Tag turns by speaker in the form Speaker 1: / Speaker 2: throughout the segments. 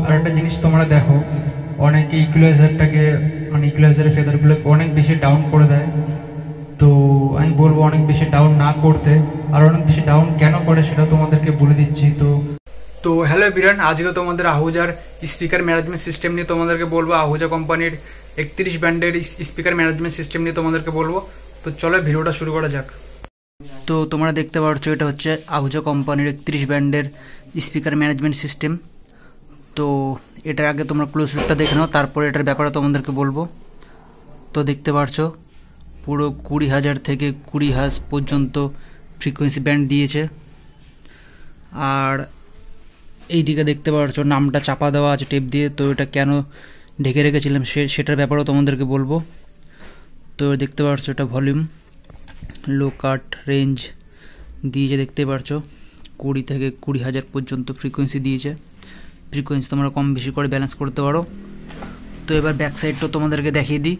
Speaker 1: আরেকটা জিনিস তোমরা দেখো, অনেকে ইকুয়ালাইজারটাকে মানে ইকুয়ালাইজারের ফেদারগুলোকে অনেক বেশি ডাউন করে দেয়। তো আমি বলবো অনেক বেশি ডাউন না করতে, আর অনেক বেশি ডাউন কেন করে সেটা তোমাদেরকে বলে দিচ্ছি। তো হ্যালো এভরিওয়ান, আজকে তোমাদের আহুজার স্পিকার ম্যানেজমেন্ট সিস্টেম নিয়ে তোমাদেরকে বলবো। আহুজা কোম্পানির 31 ব্র্যান্ডের স্পিকার ম্যানেজমেন্ট সিস্টেম নিয়ে তোমাদেরকে বলবো। তো চলো ভিডিওটা শুরু করা যাক। তো তোমরা দেখতে পাচ্ছ এটা হচ্ছে আহুজা কোম্পানির 31 ব্র্যান্ডের স্পিকার ম্যানেজমেন্ট সিস্টেম। তো এটার আগে তোমরা ক্লোজ লুকটা দেখে নাও, তারপরে এটার ব্যাপারে তোমাদেরকে বলবো। তো দেখতে পাচ্ছ পুরো 20,000 থেকে 20,000 পর্যন্ত ফ্রিকোয়েন্সি ব্যান্ড দিয়েছে। আর এই দিকে দেখতে পাচ্ছ নামটা চাপা দেওয়া আছে টেপ দিয়ে। তো এটা কেন ঢেকে রেখেছিলাম সেটার ব্যাপারেও তোমাদেরকে বলবো। তো দেখতে পাচ্ছ এটা ভলিউম, লো কাট, রেঞ্জ দিয়েছে। দেখতে পাচ্ছ 20 থেকে 20,000 পর্যন্ত ফ্রিকোয়েন্সি দিয়েছে। ফ্রিকোয়েন্সি তোমরা কম বেশি করে ব্যালেন্স করতে পারো। তো এবার ব্যাক সাইডটা তোমাদেরকে দেখিয়ে দিই,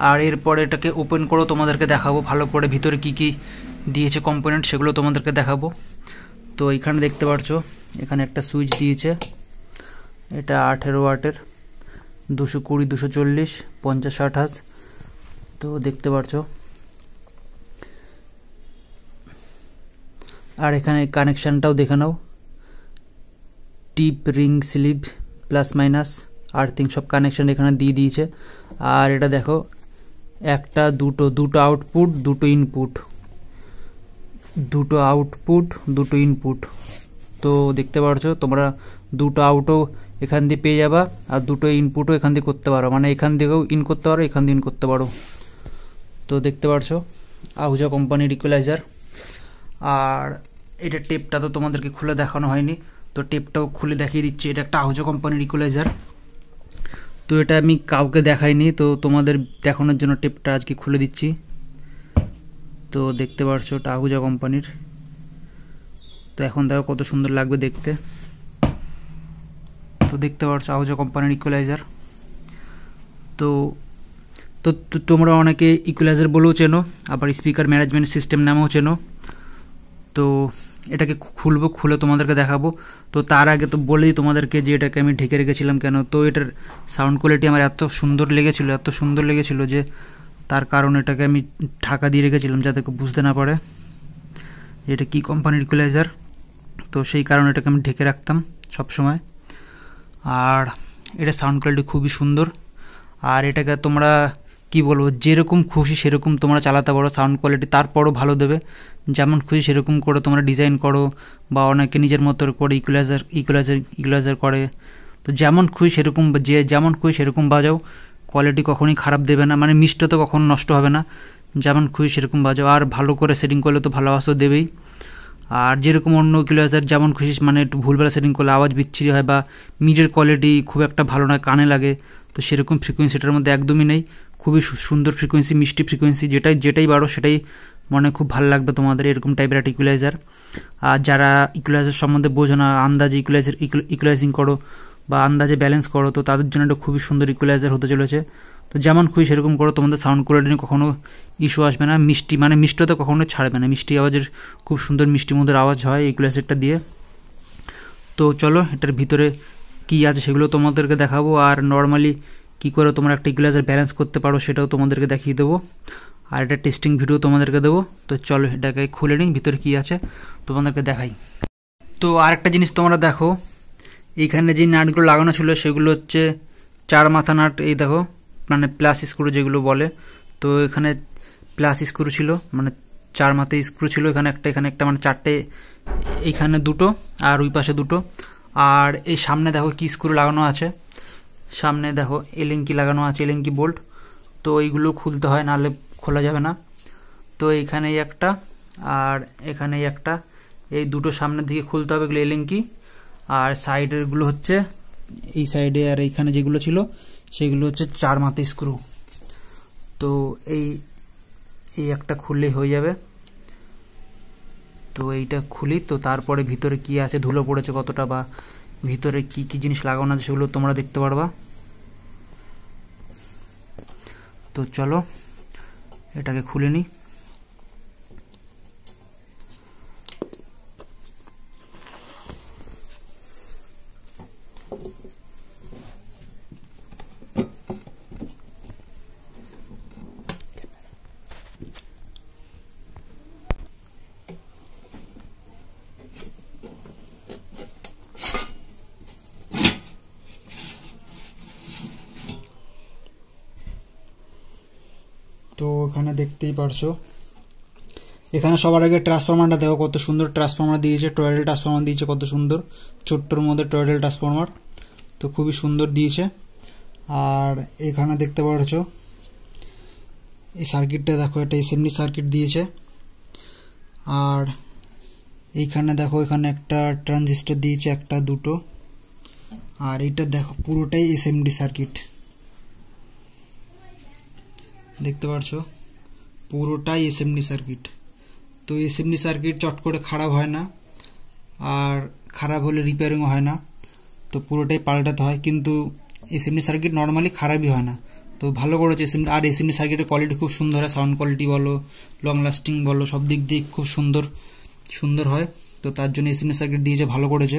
Speaker 1: আর এরপর এটাকে ওপেন করেও তোমাদেরকে দেখাবো ভালো করে, ভিতরে কি কি দিয়েছে কম্পোনেন্ট সেগুলো তোমাদেরকে দেখাবো। তো এইখানে দেখতে পাচ্ছ এখানে একটা সুইচ দিয়েছে, এটা 18 ওয়াটের, 220, 240, 50, 60। তো দেখতে পাচ্ছ আর এখানে কানেকশানটাও দেখে নাও, tip, ring, sleeve, plus minus, earthing সব কানেকশান এখানে দিয়ে দিয়েছে। আর এটা দেখো একটা দুটো আউটপুট, দুটো ইনপুট, দুটো ইনপুট। তো দেখতে পাচ্ছ তোমরা দুটো আউটও এখান দিয়ে পেয়ে যাবা, আর দুটো ইনপুটও এখান দিয়ে করতে পারো, মানে এখান থেকেও ইন করতে পারো, এখান দিয়ে ইন করতে পারো। তো দেখতে পাচ্ছ আহুজা কোম্পানির ইকুয়ালাইজার। আর এটা টেপটা তো তোমাদেরকে খুলে দেখানো হয়নি, তো টেপটাও খুলে দেখিয়ে দিচ্ছি। এটা একটা আহুজা কোম্পানির ইকুয়ালাইজার। তো এটা আমি কাউকে দেখাইনি, তো তোমাদের দেখানোর জন্য টেপটা আজকে খুলে দিচ্ছি। তো দেখতে পাচ্ছ এটা আহুজা কোম্পানির। তো এখন দেখো কত সুন্দর লাগবে দেখতে। তো দেখতে পাচ্ছ আহুজা কোম্পানির ইকুয়ালাইজার। তো তো তোমরা অনেকে ইকুয়ালাইজার বলেও চেনো, আবার স্পিকার ম্যানেজমেন্ট সিস্টেম নামেও চেনো। তো এটাকে খুলে তোমাদেরকে দেখাবো। তো তার আগে তো বলেই তোমাদেরকে যে এটাকে আমি ঢেকে রেখেছিলাম কেন। তো এটার সাউন্ড কোয়ালিটি আমার এত সুন্দর লেগেছিল যে তার কারণ এটাকে আমি ঢাকা দিয়ে রেখেছিলাম যাতে কেউ বুঝতে না পারে এটা কি কোম্পানির ইকুয়ালাইজার। তো সেই কারণে এটাকে আমি ঢেকে রাখতাম সব সময়। আর এটা সাউন্ড কোয়ালিটি খুবই সুন্দর। আর এটাকে তোমরা কি বলবো, যেরকম খুশি সেরকম তোমরা চালাতে পারো, সাউন্ড কোয়ালিটি তারপরও ভালো দেবে। যেমন খুশি সেরকম করে তোমরা ডিজাইন করো, বা অনেকে নিজের মতো করে ইকুয়ালাইজার করে। তো যেমন খুশি সেরকম, যেমন খুশি সেরকম বাজাও, কোয়ালিটি কখনোই খারাপ দেবে না, মানে মিষ্টি তো কখনো নষ্ট হবে না। যেমন খুশি সেরকম বাজাও, আর ভালো করে সেটিং করলে তো ভালো আওয়াজও দেবেই। আর যেরকম অন্য ইকুয়ালাইজার যেমন খুশি মানে একটু ভুলভাল সেটিং করলে আওয়াজ বিচ্ছিরি হয়, বা মিডের কোয়ালিটি খুব একটা ভালো নয়, কানে লাগে। তো সেরকম ফ্রিকোয়েন্সিটার মধ্যে একদমই নেই, খুবই সুন্দর ফ্রিকোয়েন্সি, মিষ্টি ফ্রিকোয়েন্সি, যেটাই বাড়ো সেটাই মনে খুব ভালো লাগবে তোমাদের, এরকম টাইপের একটা ইকুয়ালাইজার। আর যারা ইকুয়ালাইজার সম্বন্ধে বোঝো না, আন্দাজে ইকুয়ালাইজিং করো বা আন্দাজে ব্যালেন্স করো, তো তাদের জন্য একটা খুবই সুন্দর ইকুয়ালাইজার হতে চলেছে। তো যেমন খুশি সেরকম করো, তোমাদের সাউন্ড কোয়ালিটি নিয়ে কখনো ইস্যু আসবে না। মিষ্টিটা কখনো ছাড়বে না, মিষ্টি আওয়াজের খুব সুন্দর মিষ্টি মধুর আওয়াজ হয় ইকুয়ালাইজারটা দিয়ে। তো চলো এটার ভিতরে কি আছে সেগুলো তোমাদেরকে দেখাবো, আর নর্মালি কি করে তোমরা একটা ইকুয়ালাইজার ব্যালেন্স করতে পারো সেটাও তোমাদেরকে দেখিয়ে দেবো, আর এটা টেস্টিং ভিডিও তোমাদেরকে দেবো। তো চলো এটাকে খুলে নিই, ভিতরে কি আছে তোমাদেরকে দেখাই। তো আরেকটা জিনিস তোমরা দেখো, এইখানে যে নাটগুলো লাগানো ছিল সেগুলো হচ্ছে 4 মাথা নাট। এই দেখো মানে প্লাস স্ক্রু যেগুলো বলে, তো এখানে প্লাস স্ক্রু ছিল, মানে 4 মাথা স্ক্রু ছিল। এখানে একটা মানে 4টে, এইখানে 2টো আর ওই পাশে 2টো। আর এই সামনে দেখো কি স্ক্রু লাগানো আছে, সামনে দেখো এলিঙ্কি লাগানো আছে, এলিঙ্কি বোল্ট। তো এইগুলো খুলতে হয়, নাহলে খোলা যাবে না। তো এইখানেই একটা আর এখানেই একটা, এই দুটো সামনের দিকে খুলতে হবে, এগুলো এলিঙ্কি। আর সাইডেরগুলো হচ্ছে এই সাইডে, আর এইখানে যেগুলো ছিল সেগুলো হচ্ছে 4 মাথা স্ক্রু। তো এই একটা খুললেই হয়ে যাবে। তো এইটা খুলি, তো তারপরে ভিতরে কি আছে, ধুলো পড়েছে কতটা, বা ভিতরে কি কি জিনিস লাগানো আছে সেগুলো তোমরা দেখতে পারবা। তো চলো এটাকে খুলে নিই। তো এখানে দেখতেই পারছো, এখানে সবার আগে ট্রান্সফরমারটা দেখো কত সুন্দর ট্রান্সফরমার দিয়েছে, টয়েডেল ট্রান্সফরমার দিয়েছে কত সুন্দর, ছোট্টর মধ্যে টয়েডেল ট্রান্সফরমার, তো খুবই সুন্দর দিয়েছে। আর এখানে দেখতে পাচ্ছ এই সার্কিটটা দেখো, এটা এসএমডি সার্কিট দিয়েছে। আর এইখানে দেখো এখানে একটা ট্রানজিস্টর দিয়েছে, একটা দুটো। আর এটা দেখো পুরোটাই এসএমডি সার্কিট, দেখতে পাচ্ছ পুরোটাই এসএমডি সার্কিট। তো এসএমডি সার্কিট চট করে খারাপ হয় না, আর খারাপ হলে রিপেয়ারিংও হয় না, তো পুরোটাই পাল্টাতে হয়। কিন্তু এসএমডি সার্কিট নর্মালি খারাপই হয় না, তো ভালো করেছে এসএমডি। আর এসএমডি সার্কিটের কোয়ালিটি খুব সুন্দর হয়, সাউন্ড কোয়ালিটি বলো, লং লাস্টিং বলো, সব দিক দিয়ে খুব সুন্দর হয়। তো তার জন্য এসএমডি সার্কিট দিয়েছে, ভালো করেছে।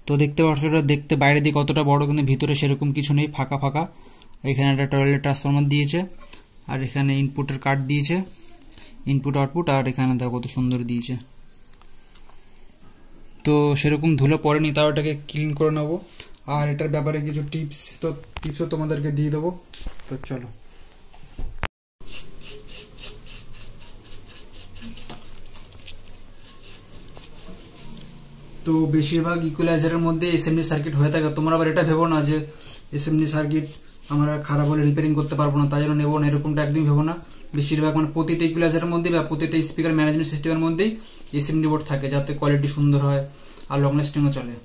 Speaker 1: তো দেখতে পাচ্ছ এটা দেখতে বাইরে দিয়ে কতটা বড়, কিন্তু ভিতরে সেরকম কিছু নেই, ফাঁকা ফাঁকা। এখানে একটা টয়েলেট ট্রান্সফরমার দিয়েছে, আর এখানে ইনপুটের কার্ড দিয়েছে, ইনপুট আউটপুট। আর এখানে দেখো কত সুন্দর দিয়েছে। তো সেরকম ধুলো পড়েনি, তাও এটাকে ক্লিন করে নেবো। আর এটার ব্যাপারে কিছু টিপসও তোমাদেরকে দিয়ে দেবো। তো চলো। তো বেশিরভাগ ইকুয়ালাইজারের মধ্যে এসএমডি সার্কিট হয়ে থাকে। তোমরা আবার এটা ভেবো না যে এসএমডি সার্কিট আমরা খারাপ হলে রিপেয়ারিং করতে পারবো না, তাই জন্য নেবো না, এরকমটা একদমই ভেবো না। বেশিরভাগ মানে প্রতিটা ইকুয়ালাইজারের মধ্যে বা প্রতিটা স্পিকার ম্যানেজমেন্ট সিস্টেমের মধ্যেই এসএমডি বোর্ড থাকে, যাতে কোয়ালিটি সুন্দর হয় আর লং লাস্টিংও চলে।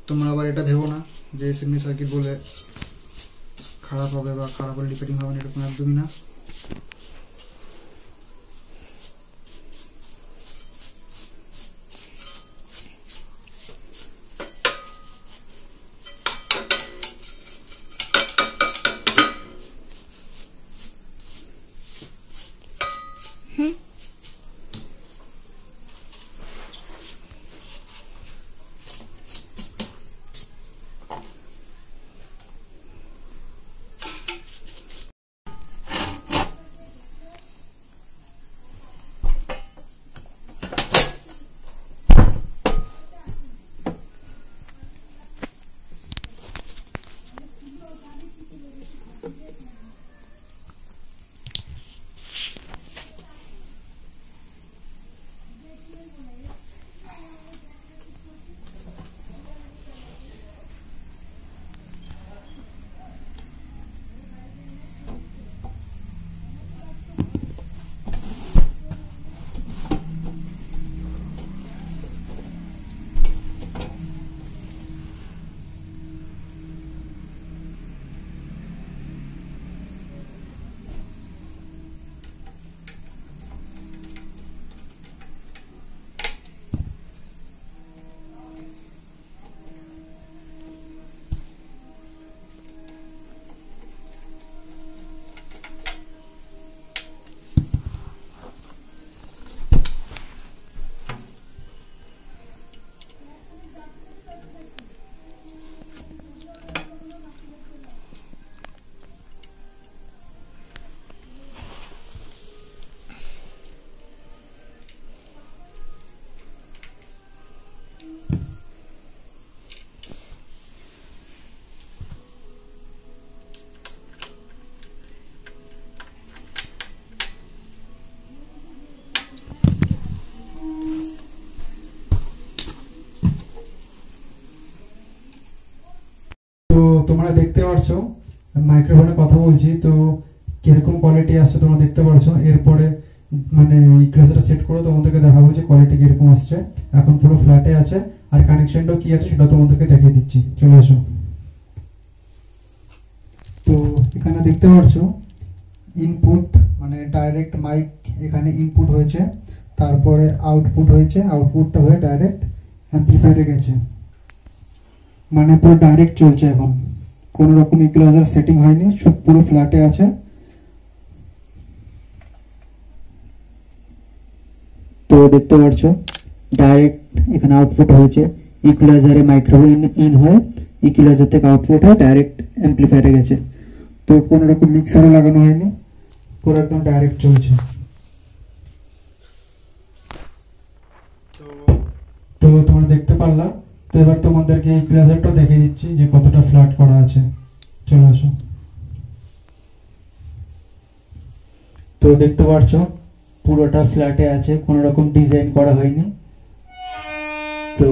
Speaker 1: তোমরা আবার এটা ভেবো না যে এসএমডি সার্কিট বলে খারাপ হবে বা খারাপ হলে রিপেয়ারিং হবে না, এরকম একদমই না। তো তোমরা দেখতে পাচ্ছ মাইক্রোফোনে কথা বলছি, তো কিরকম কোয়ালিটি আসছে তোমরা দেখতে পাচ্ছ। এরপরে মানে ইকুয়ালাইজারটা সেট করে তোমাদেরকে দেখাবো যে কোয়ালিটি কিরকম আসছে। এখন পুরো ফ্ল্যাটে আছে, আর কানেকশনটাও কি আছে সেটা তোমাদেরকে দেখিয়ে দিচ্ছি, চলে আসো। তো এখানে দেখতে পাচ্ছ ইনপুট মানে ডাইরেক্ট মাইক, এখানে ইনপুট হয়েছে, তারপরে আউটপুট হয়েছে, আউটপুটটা হয়ে ডাইরেক্ট অ্যাম্পলিফায়ারে গেছে, মানে পুরো ডাইরেক্ট চলছে। এখন কোনো রকম ইকুয়ালাইজার সেটিং হয়নি, সব পুরো ফ্ল্যাটে আছে। তো দেখতে পাচ্ছ ডাইরেক্ট এখানে আউটপুট হয়েছে, ইকুয়ালাইজারে মাইক্রোফোন ইন হয়ে ইকুয়ালাইজার থেকে আউটপুট হয়ে ডাইরেক্ট অ্যাম্পলিফায়ারে গেছে। তো কোনো রকম মিক্সারও লাগানো হয়নি, পুরো একদম ডাইরেক্ট চলছে। তো তোমরা দেখতে পারলা। তো এবার তোমাদেরকে ইকুয়ালাইজারটা দেখিয়ে দিচ্ছি যে কতটা ফ্ল্যাট করা আছে, চলে আসো। তো দেখতে পাচ্ছ পুরোটা ফ্ল্যাটে আছে, কোনো রকম ডিজাইন করা হয়নি। তো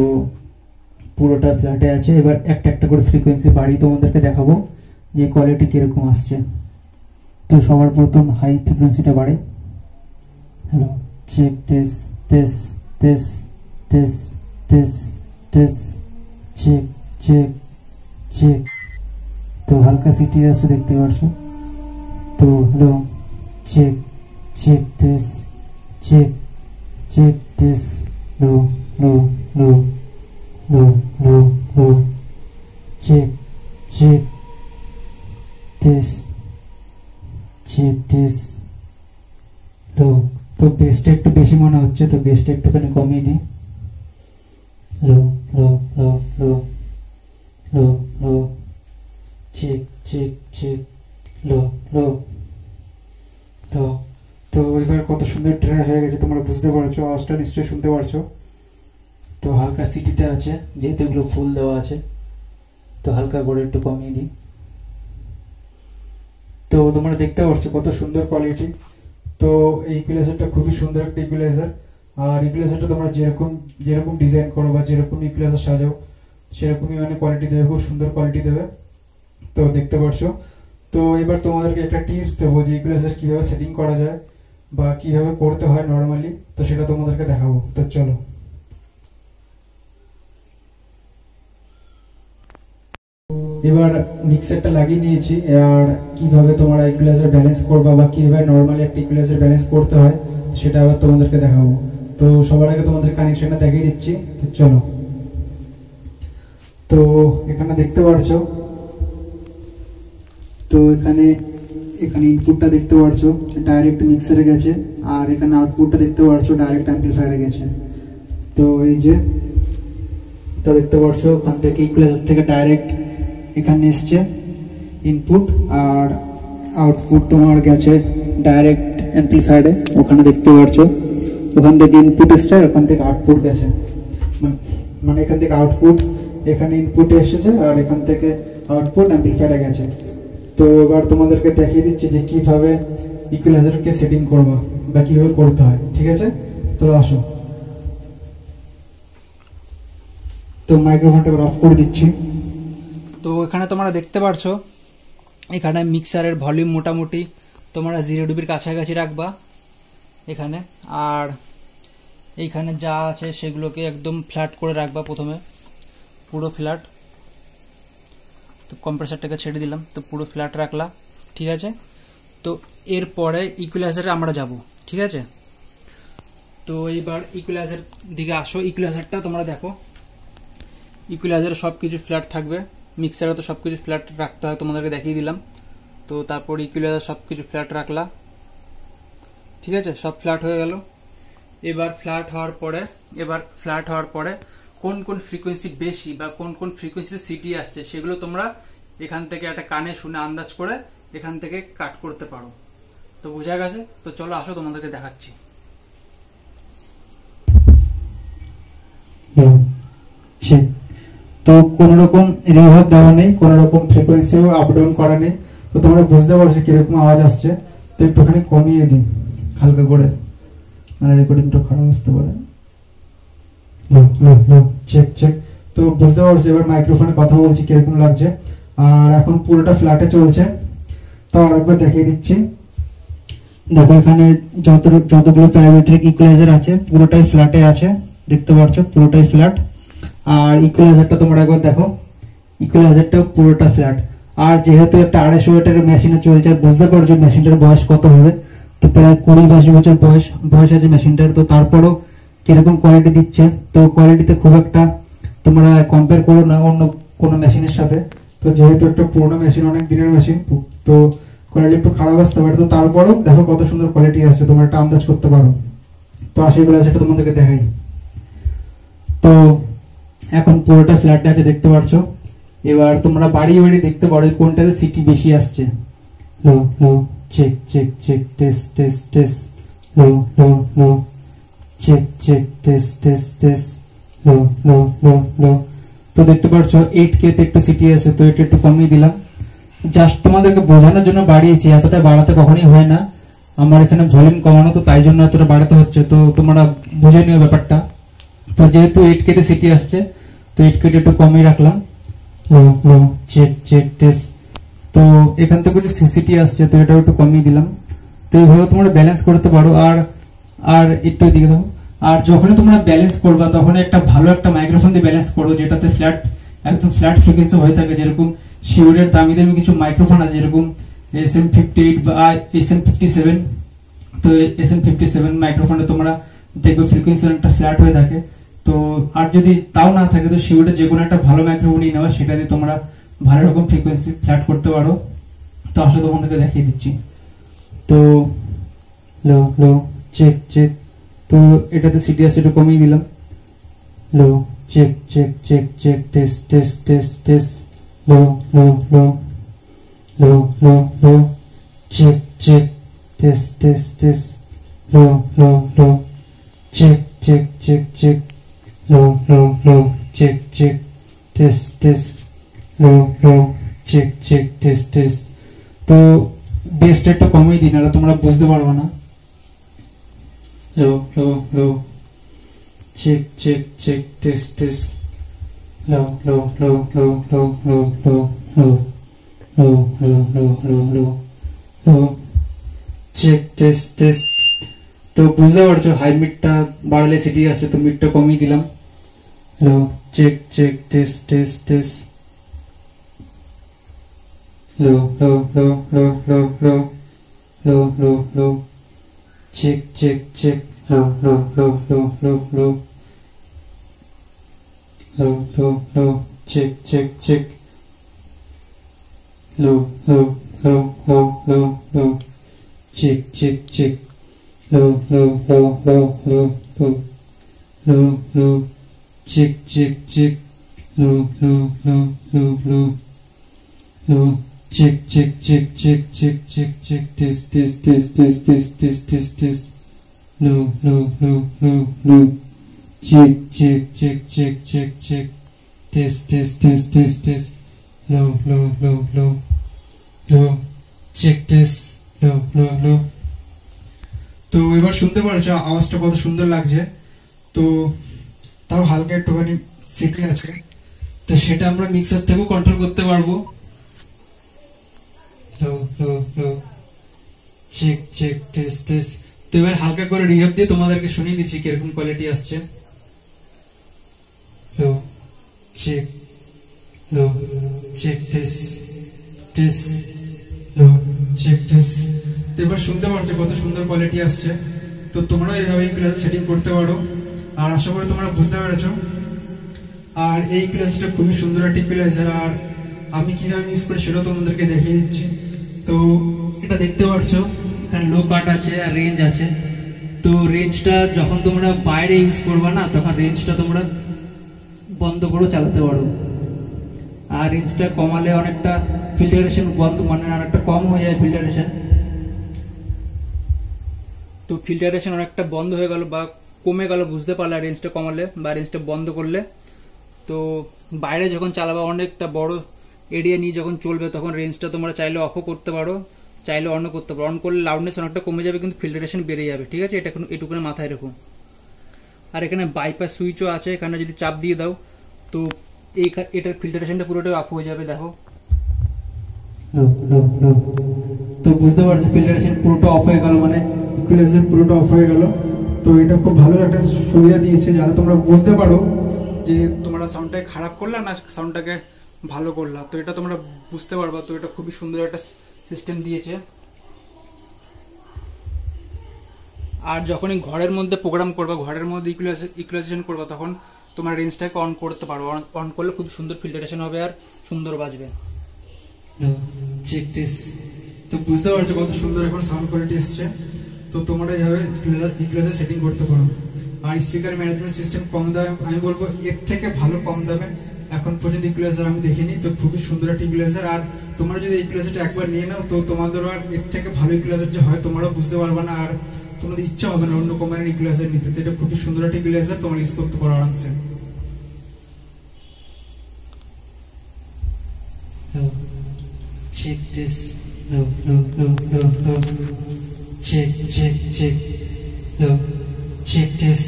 Speaker 1: পুরোটা ফ্ল্যাটে আছে। এবার একটা একটা করে ফ্রিকোয়েন্সি বাড়িয়ে তোমাদেরকে দেখাবো যে কোয়ালিটি কিরকম আসছে। তো সবার প্রথম হাই ফ্রিকোয়েন্সিটা বাড়ে। Hello, check test test test test test test, check check check. তো হালকা সিটি আসছে দেখতে পাচ্ছ। তো hello, check check test check check test, low low low low low low, check check test check test, low. তো বেসটা একটু বেশি মনে হচ্ছে, তো বেসটা একটুখানি কমিয়ে দিই। লো low low low low low, check check check, low low low. তো এবার কত সুন্দর ড্রাই হয়ে গেছে, তোমরা বুঝতে পারছো, আওয়াজটা নিশ্চয়ই শুনতে পারছো। তো হালকা সিটিতে আছে, যেহেতু এগুলো ফুল দেওয়া আছে, তো হালকা করে একটু কমিয়ে দিই। তো তোমরা দেখতে পাচ্ছ কত সুন্দর কোয়ালিটি। তো এই ইকুয়ালাইজারটা খুবই সুন্দর একটা ইকুয়ালাইজার। আর ইকুয়ালাইজারটা তোমরা যেরকম যেরকম ডিজাইন করো বা যেরকম ইকুয়ালাইজার সাজাও সেরকমই মানে কোয়ালিটি দেবে, খুব সুন্দর কোয়ালিটি দেবে। তো দেখতে পাচ্ছ। তো এবার তোমাদেরকে একটা টিপস দেবো যে ইকুয়ালাইজার কিভাবে সেটিং করা যায় বা কিভাবে করতে হয় নর্মালি, তো সেটা তোমাদেরকে দেখাবো। তো চলো। এবার মিক্সারটা লাগিয়ে নিয়েছি, আর কিভাবে তোমরা ইকুয়ালাইজার ব্যালেন্স করবা বা কিভাবে নরমালি একটা ইকুয়ালাইজার ব্যালেন্স করতে হয় সেটা আবার তোমাদেরকে দেখাবো। তো সবার আগে তোমাদের কানেকশনটা দেখিয়ে দিচ্ছি। তো চলো। তো এখানে দেখতে পাচ্ছো, তো এখানে ইনপুটটা দেখতে পাচ্ছো ডাইরেক্ট মিক্সারে গেছে, আর এখানে আউটপুটটা দেখতে পাচ্ছো ডাইরেক্ট অ্যাম্পলিফায়ারে গেছে। তো এই যে তো দেখতে পাচ্ছো ওখান থেকে ইকুয়ালাইজার থেকে ডাইরেক্ট এখানে এসছে ইনপুট, আর আউটপুট তোমার গেছে ডাইরেক্ট অ্যাম্পলিফায়ারে। ওখানে দেখতে পাচ্ছ ওখান থেকে ইনপুট এসছে আর ওখান থেকে আউটপুট গেছে, মানে এখান থেকে আউটপুট এখানে ইনপুটে এসেছে আর এখান থেকে আউটপুট অ্যাম্পলিফায়ারে গেছে। তো এবার তোমাদেরকে দেখিয়ে দিচ্ছি যে কিভাবে ইকুয়ালাইজারকে সেটিং করবা বা কিভাবে করতে হয়, ঠিক আছে? তো আসো। তো মাইক্রোফোনটা অফ করে দিচ্ছি। তো এখানে তোমরা দেখতে পারছো এখানে মিক্সারের ভলিউম মোটামুটি তোমরা 0 ডিবির কাছাকাছি রাখবা এখানে, আর এইখানে যা আছে সেগুলোকে একদম ফ্ল্যাট করে রাখবা, প্রথমে পুরো ফ্ল্যাট। তো কম্প্রেসারটাকে ছেড়ে দিলাম, তো পুরো ফ্ল্যাট রাখলা, ঠিক আছে? তো এরপরে ইকুয়ালাইজারে আমরা যাব, ঠিক আছে? তো এইবার ইকুয়ালাইজার দিকে আসো। ইকুয়ালাইজারটা তোমরা দেখো, ইকুয়ালাইজারে সব কিছু ফ্ল্যাট থাকবে, মিক্সারে তো সব কিছু ফ্ল্যাট রাখতে হয়, তোমাদেরকে দেখিয়ে দিলাম। তো তারপর ইকুয়ালাইজার সব কিছু ফ্ল্যাট রাখলা, ঠিক আছে? সব ফ্ল্যাট হয়ে গেল। এবার ফ্ল্যাট হওয়ার পরে কোন কোন ফ্রিকোয়েন্সি বেশি বা কোন কোন ফ্রিকোয়েন্সিতে সিটি আসছে সেগুলো তোমরা এখান থেকে একটা কানে শুনে আন্দাজ করে এখান থেকে কাট করতে পারো। তো বোঝা গেছে? তো চলো আসো তোমাদেরকে দেখাচ্ছি। তো কোন রকম রিভার্ব দেওয়া নেই, কোন রকম ফ্রিকোয়েন্সিও আপ ডাউন করা নেই। তো তোমরা বুঝতে পারছো কিরকম আওয়াজ আসছে। তো একটুখানি কমিয়ে দিই হালকা করে, মানে রেকর্ডিংটা খারাপ আসতে পারে। Check check. তো বুঝতে পারছো এবার মাইক্রোফোনে কথা বলছি কিরকম লাগছে। আর এখন পুরোটা ফ্ল্যাটে চলছে। তো আরেকবার দেখিয়ে দিচ্ছি। দেখো এখানে যতগুলো প্যারামেট্রিক ইকুয়ালাইজার আছে পুরোটাই ফ্ল্যাটে আছে, দেখতে পাচ্ছ পুরোটাই ফ্ল্যাট। আর ইকুয়ালাইজারটা তোমরা একবার দেখো, ইকুয়ালাইজারটা পুরোটা ফ্ল্যাট। আর যেহেতু একটা 250 ওয়াটের মেশিনে চলছে, বুঝতে পারছো মেশিনটার বয়স কত হবে। তো প্রায় 20-22 বছর বয়স আছে মেশিনটার। তো তারপরও কিরকম কোয়ালিটি দিচ্ছে, তো কোয়ালিটিতে খুব একটা তোমরা কম্পেয়ার করো না অন্য কোনো মেশিনের সাথে। তো যেহেতু একটা পুরোনো মেশিন, অনেক দিনের মেশিন, তো কোয়ালিটি একটু খারাপ আসতে পারে। তো তারপরও দেখো কত সুন্দর কোয়ালিটি আছে, তোমরা একটা আন্দাজ করতে পারো। তো আশীর্বাদ সেটা তোমাদেরকে দেখাই। তো এখন পুরোটা ফ্ল্যাট আছে দেখতে পাচ্ছ। এবার তোমরা বাড়ি দেখতে পারো কোনটাতে সিটি বেশি আসছে। Low low check check check test test test, low low low check check test test test, low low low low. তো দেখতে পাচ্ছ 8K তে একটু সিটি আছে, তো এটা একটু কমিয়ে দিলাম। জাস্ট তোমাদেরকে বোঝানোর জন্য বাড়িয়েছি, এতটা বাড়াতে কখনোই হয় না। আমার এখানে ভলিউম কমানো, তো তাই জন্য এতটা বাড়াতে হচ্ছে, তো তোমরা বুঝে নিও ব্যাপারটা। তো যেহেতু 8K তে সিটি আসছে, তো 8K একটু কমই রাখলাম। Check check test. তো এখান থেকে সিসিটি আসছে, তো এটাও একটু কমিয়ে দিলাম। তো এইভাবে তোমরা ব্যালেন্স করতে পারো। আর আর একটু দিকে দাও। আর যখন তোমরা ব্যালেন্স করবা তখন একটা ভালো একটা মাইক্রোফোন দিয়ে ব্যালেন্স করো, যেটাতে একদম ফ্ল্যাট ফ্রিকোয়েন্সি হয়ে থাকে। যেরকম শিওরের দামি দামি কিছু মাইক্রোফোন আছে, যেরকম SM58 বা SM57। তো SM57 মাইক্রোফোনে তোমরা দেখবে ফ্রিকোয়েন্সি অনেকটা ফ্ল্যাট হয়ে থাকে। তো আর যদি তাও না থাকে, তো শিওরের যে কোনো একটা ভালো মাইক্রোফোন নিয়ে নেওয়া, সেটা দিয়ে তোমরা ভালো রকম ফ্রিকোয়েন্সি ফ্ল্যাট করতে পারো। তো আসলে তোমাদেরকে দেখিয়ে দিচ্ছি। তো লো লো চেক চেক। তো এটাতে সিটি আছে, একটু কমিয়ে দিলাম। Low check check check check test test test test. Low low low low low low check check test test test. Low low low check check check check. Low low low check check test test. Low low check check test test. তো বেসটা একটু কমিয়ে দিই, নাহলে তোমরা বুঝতে পারবে না। Low low low check check check test test. Low low low low low low low low low low low low low low check test test. তো বুঝতে পারছো হাই মিডটা বাড়লে সিটি আসছে, তো মিডটা কমিয়ে দিলাম। Low check check test test test. Low low low low low low low low low check check check. Low low low low low low low low low check check check. Low low low low low low check check check. Low low low low low low low low check check check. Low low low low low low check check check check check check check test test test test test test test test. No no no no no check check check check check check test test test test test. No no no no no check test. No no no. তো এবার শুনতে পারছো আওয়াজটা কত সুন্দর লাগছে। তো তাও হালকা একটুখানি সিটি আছে, তো সেটা আমরা মিক্সার থেকেও কন্ট্রোল করতে পারবো। লো low low check check test test. তো এবার হালকা করে রিভার্ব দিয়ে তোমাদেরকে শুনিয়ে দিচ্ছি কিরকম কোয়ালিটি আসছে। লো চেক লো চেক টেস্ট টেস্ট। লো চেক টেস্ট। তো এবার শুনতে পারছো কত সুন্দর কোয়ালিটি আসছে। তো তোমরা এইভাবে ইকুয়ালাইজার সেটিং করতে পারো। আর আশা করি তোমরা বুঝতে পেরেছো। আর এই ইকুয়ালাইজারটা খুবই সুন্দর একটা ইকুয়ালাইজার, আর আমি কিভাবে ইউজ করি সেটাও তোমাদেরকে দেখিয়ে দিচ্ছি। তো এটা দেখতে পাচ্ছো এখানে লো কাট আছে আর রেঞ্জ আছে। তো রেঞ্জটা যখন তোমরা বাইরে ইউজ করবা না, তখন রেঞ্জটা তোমরা বন্ধ করে চালাতে পারো। আর রেঞ্জটা কমালে অনেকটা ফিল্টারেশন বন্ধ, মানে অনেকটা কম হয়ে যায় ফিল্টারেশন। তো ফিল্টারেশন অনেকটা বন্ধ হয়ে গেল বা কমে গেল বুঝতে পারলে রেঞ্জটা কমালে বা রেঞ্জটা বন্ধ করলে। তো বাইরে যখন চালাবা অনেকটা বড় এরিয়া নিয়ে যখন চলবে, তখন রেঞ্জটা তোমরা চাইলে অফও করতে পারো, চাইলে অনও করতে পারো। অন করলে লাউডনেস অনেকটা কমে যাবে, কিন্তু ফিল্টারেশন বেড়ে যাবে। ঠিক আছে, এটা এটুকুনে মাথায় রাখুন। আর এখানে বাইপাস সুইচও আছে, এখানে যদি চাপ দিয়ে দাও তো এটার ফিল্টারেশনটা পুরোটাই অফ হয়ে যাবে। দেখো, তো বুঝতে পারছো ফিল্টারেশন পুরোটা অফ হয়ে গেল, মানে ইকুয়ালাইজার পুরোটা অফ হয়ে গেল। তো এটা খুব ভালো একটা সুবিধা দিয়েছে, যাতে তোমরা বুঝতে পারো যে তোমরা সাউন্ডটাকে খারাপ করলা না সাউন্ডটাকে ভালো করলা। তো এটা তোমরা বুঝতে পারবা। তো এটা খুবই সুন্দর একটা সিস্টেম দিয়েছে। আর যখনই ঘরের মধ্যে প্রোগ্রাম করবা, ঘরের মধ্যে ইকুয়ালাইজেশন করবা, তখন তোমার রেঞ্জটাকে অন করতে পারো। অন করলে খুব সুন্দর ফিল্টারেশন হবে আর সুন্দর বাজবে। Check this. তো বুঝতে পারছো কত সুন্দর এখন সাউন্ড কোয়ালিটি এসছে। তো তোমরা এইভাবে ইকুয়ালাইজার সেটিং করতে পারো। আর স্পিকার ম্যানেজমেন্ট সিস্টেম কম দামে, আমি বলবো এর থেকে ভালো কম দামে এখন পর্যন্ত ইকুয়ালাইজার আমি দেখিনি। তো খুবই সুন্দর একটা ইকুয়ালাইজার। আর তোমরা যদি ইকুয়ালাইজারটা একবার নিয়ে নাও, তো তোমাদেরও আর এর থেকে ভালো ইকুয়ালাইজার যে হয় তোমরাও বুঝতে পারবে না, আর তোমাদের ইচ্ছা হবে না অন্য কোম্পানির ইকুয়ালাইজার নিতে। তো এটা খুবই সুন্দর একটা ইকুয়ালাইজার, তোমরা ইউজ করতে পারো আরামসে। Check this. No. Check
Speaker 2: check, check, check. No, check this.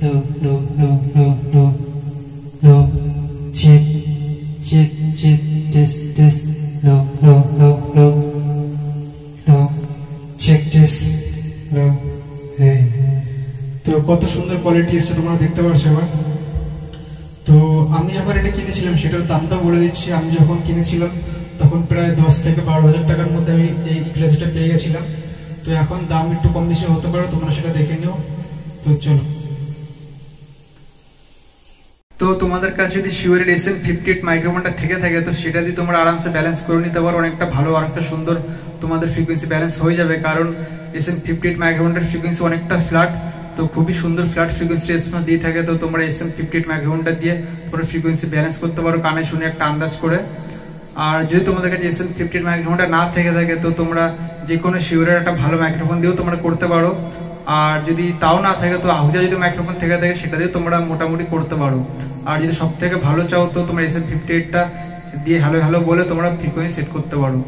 Speaker 2: No, no, no, no, no. No, check, check, check. This. No, no, no, no. No, check this. No.
Speaker 3: এই তো কত সুন্দর কোয়ালিটি এসছে তোমরা দেখতে পাচ্ছ এবার। তো আমি আবার এটা কিনেছিলাম, সেটার দামটাও বলে দিচ্ছি। আমি যখন কিনেছিলাম তখন প্রায় 10 থেকে 12,000 টাকার মধ্যে আমি এই ইকুলাইজারটা পেয়ে গেছিলাম। তো এখন দাম একটু কম বেশি হতে পারে, তোমরা সেটা দেখে নিও। তো চলো, তো তোমাদের কাছে যদি শিওরের SM58 মাইক্রোফোনটা থেকে থাকে তো সেটা দিয়ে তোমরা আরামসে ব্যালেন্স করে নিতে পারো। অনেকটা ভালো, অনেকটা সুন্দর তোমাদের ফ্রিকোয়েন্সি ব্যালেন্স হয়ে যাবে, কারণ SM58 মাইক্রোফোনটার ফ্রিকোয়েন্সি অনেকটা ফ্ল্যাট, তো খুবই সুন্দর ফ্ল্যাট ফ্রিকোয়েন্সি রেসপন্স দিয়ে থাকে। তো তোমরা SM58 মাইক্রোফোনটা দিয়ে তোমরা ফ্রিকোয়েন্সি ব্যালেন্স করতে পারো কানে শুনে একটা আন্দাজ করে। আর যদি তোমাদের কাছে SM58 মাইক্রোফোনটা না থেকে থাকে তো তোমরা যে কোনো শিওরের একটা ভালো মাইক্রোফোন দিয়েও তোমরা করতে পারো। আর যদি তাও না থাকে তো আহুজা যদি মাইক্রোফোন থেকে থাকে সেটা দিয়ে তোমরা মোটামুটি করতে পারো। আর যদি সব থেকে ভালো চাও তো তোমরা SM58টা দিয়ে হ্যালো হ্যালো বলে তোমরা ফ্রিকোয়েন্সি সেট করতে পারো।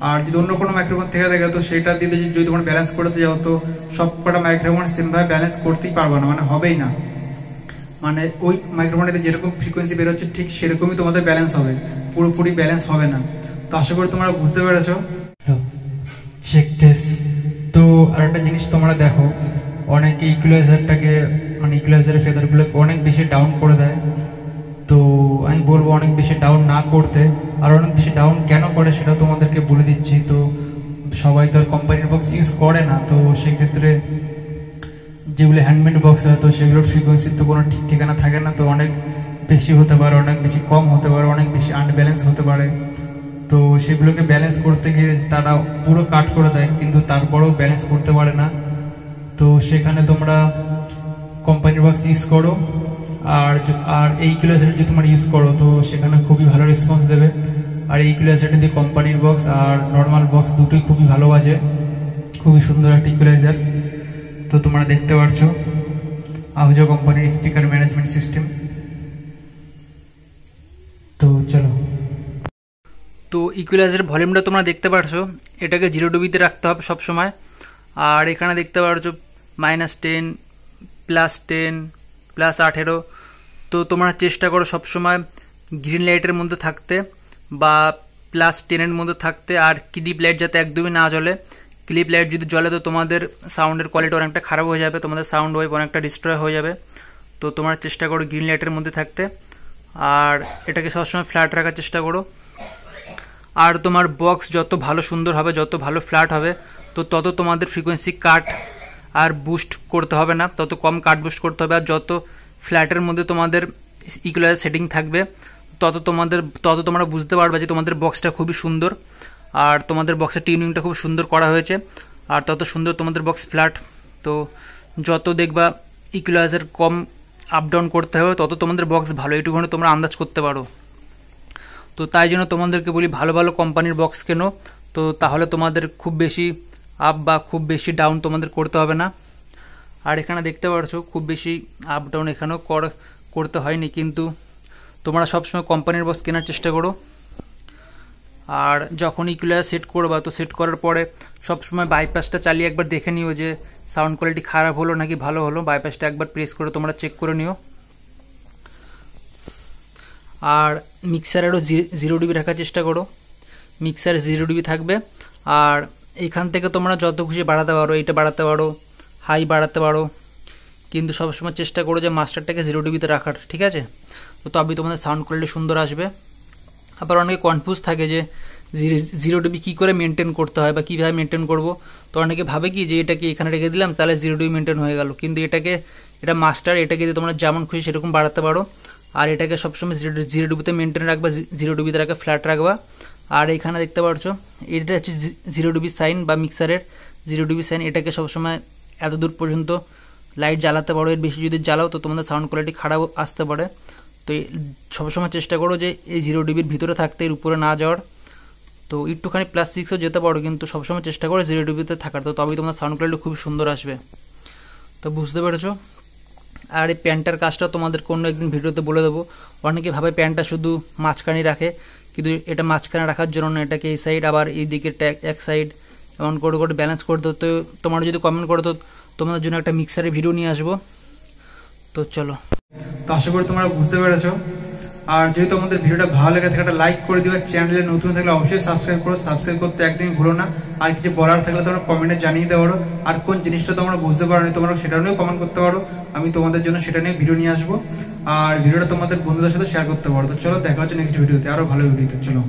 Speaker 3: আর যদি অন্য কোনো মাইক্রোফোন থেকে থাকে তো সেটা দিয়ে যদি তোমরা ব্যালেন্স করতে যাও তো সব কটা মাইক্রোফোন সেম ভাবে ব্যালেন্স করতেই পারবে না, মানে হবেই না। মানে ওই মাইক্রোফোনটাতে যেরকম ফ্রিকোয়েন্সি বেরোচ্ছে ঠিক সেরকমই তোমাদের ব্যালেন্স হবে, পুরোপুরি ব্যালেন্স হবে না। তো আশা করি তোমরা বুঝতে পেরেছো।
Speaker 2: Check this.
Speaker 1: তো আর একটা জিনিস তোমরা দেখো, অনেকে ইকুয়ালাইজারটাকে মানে ইকুয়ালাইজারের ফেদারগুলোকে অনেক বেশি ডাউন করে দেয়। তো আমি বলবো অনেক বেশি ডাউন না করতে। আর অনেক বেশি ডাউন কেন করে সেটা তোমাদেরকে বলে দিচ্ছি। তো সবাই তো আর কোম্পানির বক্স ইউজ করে না, তো সেক্ষেত্রে যেগুলো হ্যান্ডমেড বক্স হয় তো সেগুলোর ফ্রিকোয়েন্সির তো কোনো ঠিক ঠিকানা থাকে না। তো অনেক বেশি হতে পারে, অনেক বেশি কম হতে পারে, অনেক বেশি আনব্যালেন্স হতে পারে। তো সেগুলোকে ব্যালেন্স করতে গিয়ে তারা পুরো কাট করে দেয়, কিন্তু তারপরেও ব্যালেন্স করতে পারে না। তো সেখানে তোমরা কোম্পানির বক্স ইউজ করো। আর এই ইকুয়ালাইজার যদি তোমরা ইউজ করো তো সেখানে খুবই ভালো রেসপন্স দেবে। আর এই ইকুয়ালাইজারটা দিয়ে কোম্পানির বক্স আর নর্মাল বক্স দুটোই খুবই ভালো বাজে, খুবই সুন্দর একটা ইকুয়ালাইজার। তো তোমরা দেখতে পাচ্ছো আহুজা কোম্পানির স্পিকার ম্যানেজমেন্ট সিস্টেম। তো চলো, তো ইকুয়ালাইজার ভলিউমটা তোমরা দেখতে পাচ্ছ, এটাকে 0 dB রাখতে হবে সবসময়। আর এখানে দেখতে পাচ্ছ -10, +10, +18। তো তোমরা চেষ্টা করো সবসময় গ্রিন লাইটের মধ্যে থাকতে বা +10-এর মধ্যে থাকতে। আর ক্লিপ লাইট যাতে একদমই না জ্বলে। ক্লিপ লাইট যদি জ্বলে তো তোমাদের সাউন্ডের কোয়ালিটি অনেকটা খারাপ হয়ে যাবে, তোমাদের সাউন্ড ওয়েভ অনেকটা ডিস্ট্রয় হয়ে যাবে। তো তোমরা চেষ্টা করো গ্রিন লাইটের মধ্যে থাকতে। আর এটাকে সবসময় ফ্ল্যাট রাখার চেষ্টা করো। আর তোমার বক্স যত ভালো সুন্দর হবে, যত ভালো ফ্ল্যাট হবে, তো তত তোমাদের ফ্রিকোয়েন্সি কাট আর বুস্ট করতে হবে না, তত কম কাট বুস্ট করতে হবে। আর যত ফ্ল্যাটের মধ্যে তোমাদের ইকুয়ালাইজার সেটিং থাকবে তত তোমরা বুঝতে পারবে যে তোমাদের বক্সটা খুবই সুন্দর আর তোমাদের বক্সের টিউনিংটা খুব সুন্দর করা হয়েছে। আর তত সুন্দর তোমাদের বক্স ফ্ল্যাট। তো যত দেখবা ইকুয়ালাইজার কম আপ ডাউন করতে হবে তত তোমাদের বক্স ভালো, এইটুকুনি তোমরা আন্দাজ করতে পারো। তো তাই জন্য তোমাদেরকে বলি ভালো ভালো কোম্পানির বক্স কেনো, তো তাহলে তোমাদের খুব বেশি আপ বা খুব বেশি ডাউন তোমাদের করতে হবে না। আর এখানে দেখতে পাচ্ছ খুব বেশি আপ ডাউন এখানেও করতে হয়নি, কিন্তু তোমরা সবসময় কোম্পানির বক্স কেনার চেষ্টা করো। আর যখন ইকুয়ালাইজার সেট করবা তো সেট করার পরে সবসময় বাইপাসটা চালিয়ে একবার দেখে নিও যে সাউন্ড কোয়ালিটি খারাপ হলো নাকি ভালো হলো। বাইপাসটা একবার প্রেস করে তোমরা চেক করে নিও। আর মিক্সারেরও 0 dB রাখার চেষ্টা করো, মিক্সার 0 dB থাকবে। আর এইখান থেকে তোমরা যত খুশি বাড়াতে পারো, এইটা বাড়াতে পারো, হাই বাড়াতে পারো, কিন্তু সবসময় চেষ্টা করো যে মাস্টারটাকে 0 dB রাখার, ঠিক আছে? তো তবেই তোমাদের সাউন্ড কোয়ালিটি সুন্দর আসবে। আবার অনেকে কনফিউজ থাকে যে 0 dB কী করে মেনটেন করতে হয় বা কীভাবে মেনটেন করব। তো অনেকে ভাবে কি যে এটাকে এখানে রেখে দিলাম তাহলে 0 dB মেনটেন হয়ে গেল, কিন্তু এটা মাস্টার, এটাকে তোমরা যেমন খুশি সেরকম বাড়াতে পারো। আর এটাকে সবসময় 0 dB মেনটেন রাখবা, 0 dB রাখা ফ্ল্যাট রাখবা। আর এখানে দেখতে পাচ্ছ এটা হচ্ছে 0 dB সাইন বা মিক্সারের 0 dB সাইন। এটাকে সবসময় এত দূর পর্যন্ত লাইট জ্বালাতে পারো, এর বেশি যদি জ্বালাও তো তোমাদের সাউন্ড কোয়ালিটি খারাপ আসতে পারে। তো সবসময় চেষ্টা করো যে এই 0 dBর ভিতরে থাকতে, এর উপরে না যাওয়ার। তো একটুখানি +6ও যেতে পারো, কিন্তু সবসময় চেষ্টা করো 0 dBতে থাকার, তো তবেই তোমাদের সাউন্ড কোয়ালিটি খুব সুন্দর আসবে। তো বুঝতে পেরেছো? আর এই প্যান্টটার কাজটা তোমাদের কোনো একদিন ভিডিওতে বলে দেবো। অনেকে ভাবে প্যান্টটা শুধু মাঝখানে রাখে, কিন্তু এটা মাঝখানে রাখার জন্য না, এটাকে এই সাইড আবার এই দিকে এক সাইড এমন করে করে ব্যালেন্স করে দাও। তো তোমরা যদি কমেন্ট করো তো তোমাদের জন্য একটা মিক্সারের ভিডিও নিয়ে আসবো। তো চলো,
Speaker 3: তো আশা করি তোমরা বুঝতে পেরেছো। আর যদি তোমাদের ভিডিওটা ভালো লেগে থাকে একটা লাইক করে দিও, চ্যানেলে নতুন থাকলে অবশ্যই সাবস্ক্রাইব করো, সাবস্ক্রাইব করতে একদমই ভুলো না। আর কিছু বলার থাকলে তোমরা কমেন্টে জানিয়ে দিতে পারো, আর কোন জিনিসটা তোমরা বুঝতে পারো তোমরা সেটা নিয়েও কমেন্ট করতে পারো, আমি তোমাদের জন্য সেটা নিয়ে ভিডিও নিয়ে আসবো। আর ভিডিওটা তোমাদের বন্ধুদের সাথে শেয়ার করতে পারো। তো চলো, দেখা হচ্ছে নেক্সট ভিডিওতে, আরো ভালো ভিডিওতে। চলো।